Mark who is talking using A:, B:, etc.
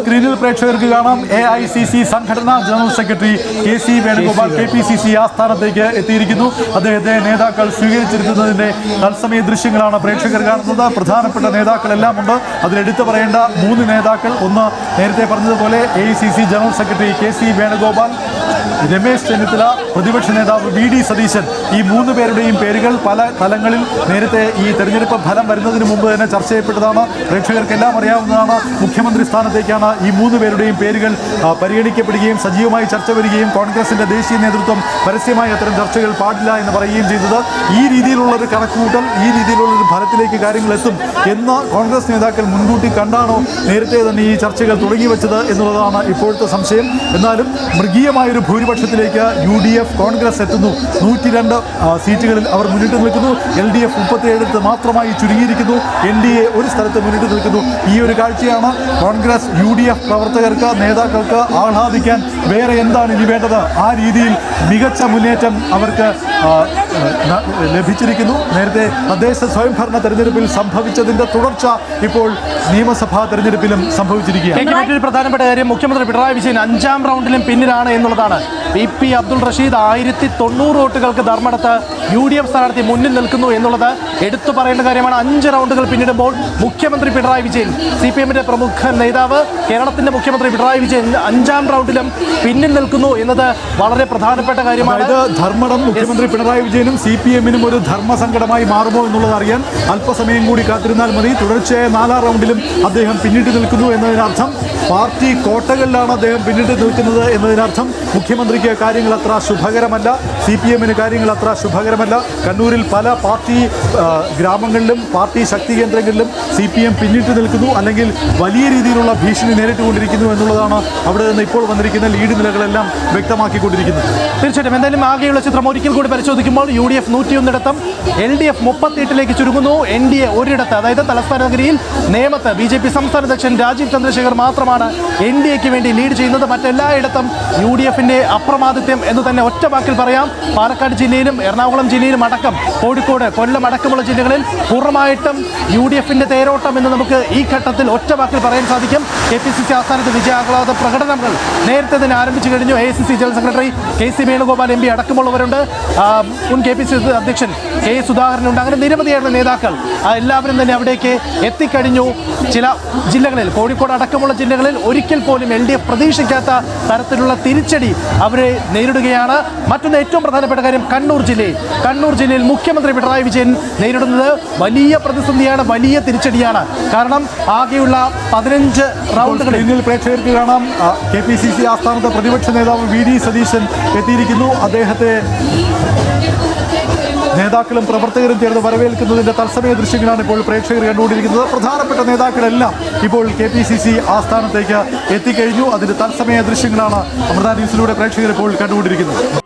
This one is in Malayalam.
A: സ്ക്രീനിൽ പ്രേക്ഷകർക്ക് കാണാം AICC സംഘടനാ general secretary KC Venugopal KPCC ആസ്ഥാനത്തേക്ക് എത്തിയിരിക്കുന്നു. അദ്ദേഹത്തെ നേതാക്കൾ സ്വീകരിച്ചിരുന്നതിന്റെ തത്സമയ ദൃശ്യങ്ങളാണ് പ്രേക്ഷകർ കാണുന്നത്. പ്രധാനപ്പെട്ട നേതാക്കളെല്ലാം ഉണ്ട്. അതിലെടുത്തു പറയേണ്ട 3 നേതാക്കൾ. ഒന്ന്, നേരത്തെ പറഞ്ഞതുപോലെ AICC general secretary KC Venugopal, Ramesh Chennithala, പ്രതിപക്ഷ നേതാവ് VD സതീശൻ. ഈ 3 പേരുടെയും പേരുകൾ പല തലങ്ങളിൽ നേരത്തെ ഈ തെരഞ്ഞെടുപ്പ് ഫലം വരുന്നതിന് മുമ്പ് തന്നെ ചർച്ച ചെയ്യപ്പെട്ടതാണ്. പ്രേക്ഷകർക്കെല്ലാം അറിയാവുന്നതാണ്. മുഖ്യമന്ത്രി സ്ഥാനത്തേക്കാണ് ഈ 3 പേരുടെയും പേരുകൾ പരിഗണിക്കപ്പെടുകയും സജീവമായി ചർച്ച വരികയും കോൺഗ്രസിന്റെ ദേശീയ നേതൃത്വം പരസ്യമായി അത്തരം ചർച്ചകൾ പാടില്ല എന്ന് പറയുകയും ചെയ്തത്. ഈ രീതിയിലുള്ളൊരു കണക്കുകൂട്ടൽ, ഈ രീതിയിലുള്ളൊരു ഫലത്തിലേക്ക് കാര്യങ്ങൾ എത്തും എന്ന് കോൺഗ്രസ് നേതാക്കൾ മുൻകൂട്ടി കണ്ടാണോ നേരത്തെ തന്നെ ഈ ചർച്ചകൾ തുടങ്ങി വെച്ചത് എന്നുള്ളതാണ് ഇപ്പോഴത്തെ സംശയം. എന്നാലും മൃഗീയമായൊരു ഭൂരിപക്ഷത്തിലേക്ക് UDF കോൺഗ്രസ് എത്തുന്നു. 102 സീറ്റുകളിൽ അവർ മുന്നിട്ട് നിൽക്കുന്നു. LDF 37 മാത്രമായി ചുരുങ്ങിയിരിക്കുന്നു. NDA ഒരു സ്ഥലത്ത് മുന്നിട്ട് നിൽക്കുന്നു. ഈ ഒരു കാഴ്ചയാണ് കോൺഗ്രസ് UDF പ്രവർത്തകർക്ക്, നേതാക്കൾക്ക് ആഹ്ലാദിക്കാൻ വേറെ എന്താണ് ഇനി വേണ്ടത്? ആ രീതിയിൽ മികച്ച മുന്നേറ്റം അവർക്ക് ലഭിച്ചിരിക്കുന്നു. നേരത്തെ തദ്ദേശ സ്വയംഭരണ തെരഞ്ഞെടുപ്പിൽ സംഭവിച്ചതിന്റെ തുടർച്ച ഇപ്പോൾ നിയമസഭാ തെരഞ്ഞെടുപ്പിലും സംഭവിച്ചിരിക്കുകയാണ്.
B: മറ്റൊരു പ്രധാനപ്പെട്ട കാര്യം, മുഖ്യമന്ത്രി പിണറായി വിജയൻ 5ാം റൗണ്ടിലും പിന്നിലാണ് എന്നുള്ളതാണ്. VP അബ്ദുൾ റഷീദ് 1090 വോട്ടുകൾക്ക് ധർമ്മടത്ത് UDF സ്ഥാനാർത്ഥി മുന്നിൽ നിൽക്കുന്നു എന്നുള്ളത് എടുത്തു പറയേണ്ട കാര്യമാണ്. 5 റൗണ്ടുകൾ പിന്നിടുമ്പോൾ മുഖ്യമന്ത്രി പിണറായി വിജയൻ, CPMന്റെ പ്രമുഖ നേതാവ്, കേരളത്തിന്റെ മുഖ്യമന്ത്രി പിണറായി വിജയൻ 5ാം റൗണ്ടിലും പിന്നിൽ നിൽക്കുന്നു എന്നത് വളരെ പ്രധാനപ്പെട്ട കാര്യമാണ്.
A: ഇത് ധർമ്മടം മുഖ്യമന്ത്രി പിണറായി വിജയനും CPMനും ഒരു ധർമ്മസങ്കടമായി മാറുമോ എന്നുള്ളത് അറിയാൻ അല്പസമയം കൂടി കാത്തിരുന്നാൽ മതി. തുടർച്ചയായ 4ാം റൗണ്ടിലും അദ്ദേഹം പിന്നിട്ട് നിൽക്കുന്നു എന്നതിനർത്ഥം പാർട്ടി കോട്ടകളിലാണ് അദ്ദേഹം പിന്നിട്ട് നിൽക്കുന്നത് എന്നതിനർത്ഥം മുഖ്യമന്ത്രിക്ക് കാര്യങ്ങൾ അത്ര ശുഭകരമല്ല, CPMന് കാര്യങ്ങൾ അത്ര ശുഭകരമല്ല. കണ്ണൂരിൽ പല പാർട്ടി ഗ്രാമങ്ങളിലും പാർട്ടി ശക്തി കേന്ദ്രങ്ങളിലും CPM പിന്നിട്ട് നിൽക്കുന്നു, അല്ലെങ്കിൽ വലിയ രീതിയിലുള്ള ഭീഷണി നേരിട്ടുകൊണ്ടിരിക്കുന്നു എന്നുള്ളതാണ് അവിടെ നിന്ന് ഇപ്പോൾ വന്നിരിക്കുന്ന ലീഡ് നിലകളെല്ലാം വ്യക്തമാക്കിക്കൊണ്ടിരിക്കുന്നത്.
B: തീർച്ചയായിട്ടും. എന്തായാലും ആകെയുള്ള ചിത്രം ഒരിക്കൽ കൂടി പരിശോധിക്കുമ്പോൾ UDF 101 LDF 38 ചുരുങ്ങുന്നു. NDA ഒരിടത്ത്, അതായത് തലസ്ഥാന നഗരിയിൽ നേമത്ത് BJP സംസ്ഥാന അധ്യക്ഷൻ രാജീവ് ചന്ദ്രശേഖർ മാത്രമാണ് NDAക്ക് വേണ്ടി ലീഡ് ചെയ്യുന്നത്. മറ്റെല്ലായിടത്തും UDFന്റെ അപ്രമാദിത്യം എന്ന് തന്നെ ഒറ്റ വാക്കിൽ പറയാം. പാലക്കാട് ജില്ലയിലും എറണാകുളം ജില്ലയിലും അടക്കം, കോഴിക്കോട്, കൊല്ലം അടക്കമുള്ള ജില്ലകളിൽ പൂർണ്ണമായിട്ടും UDFന്റെ തേരോട്ടം എന്ന് നമുക്ക് ഈ ഘട്ടത്തിൽ ഒറ്റ വാക്കിൽ പറയാൻ സാധിക്കും. KPCC ആസ്ഥാനത്ത് വിജയാഹ്ലാദ പ്രകടനങ്ങൾ നേരത്തെ തന്നെ ആരംഭിച്ചു കഴിഞ്ഞു. AICC general secretary KC Venugopal MP അടക്കമുള്ളവരുണ്ട്. മുൻ KPCC അധ്യക്ഷൻ K സുധാകരനുണ്ട്. അങ്ങനെ നിരവധിയായിട്ടുള്ള നേതാക്കൾ എല്ലാവരും തന്നെ അവിടേക്ക് എത്തിക്കഴിഞ്ഞു. ചില ജില്ലകളിൽ, കോഴിക്കോട് അടക്കമുള്ള ജില്ലകളിൽ ഒരിക്കൽ പോലും LDF പ്രതീക്ഷിക്കാത്ത തരത്തിലുള്ള തിരിച്ചടി അവരെ നേരിടുകയാണ്. മറ്റൊന്ന് ഏറ്റവും പ്രധാനപ്പെട്ട കാര്യം, കണ്ണൂർ ജില്ലയിൽ മുഖ്യമന്ത്രി പിണറായി വിജയൻ നേരിടുന്നത് വലിയ പ്രതിസന്ധിയാണ്, വലിയ തിരിച്ചടിയാണ്. കാരണം ആകെയുള്ള 15 റൗണ്ടുകളിൽ
A: പ്രേക്ഷകർക്ക് കാണാം KPCC ആസ്ഥാനത്ത് പ്രതിപക്ഷ നേതാവ് VD സതീശൻ എത്തിയിരിക്കുന്നു. അദ്ദേഹത്തെ നേതാക്കളും പ്രവർത്തകരും ചേർന്ന് വരവേൽക്കുന്നതിന്റെ തത്സമയ ദൃശ്യങ്ങളാണ് ഇപ്പോൾ പ്രേക്ഷകർ കണ്ടുകൊണ്ടിരിക്കുന്നത്. പ്രധാനപ്പെട്ട നേതാക്കളെല്ലാം ഇപ്പോൾ KPCC ആസ്ഥാനത്തേക്ക് എത്തിക്കഴിഞ്ഞു. അതിന്റെ തത്സമയ ദൃശ്യങ്ങളാണ് അമൃത ന്യൂസിലൂടെ പ്രേക്ഷകർ ഇപ്പോൾ കണ്ടുകൊണ്ടിരിക്കുന്നത്.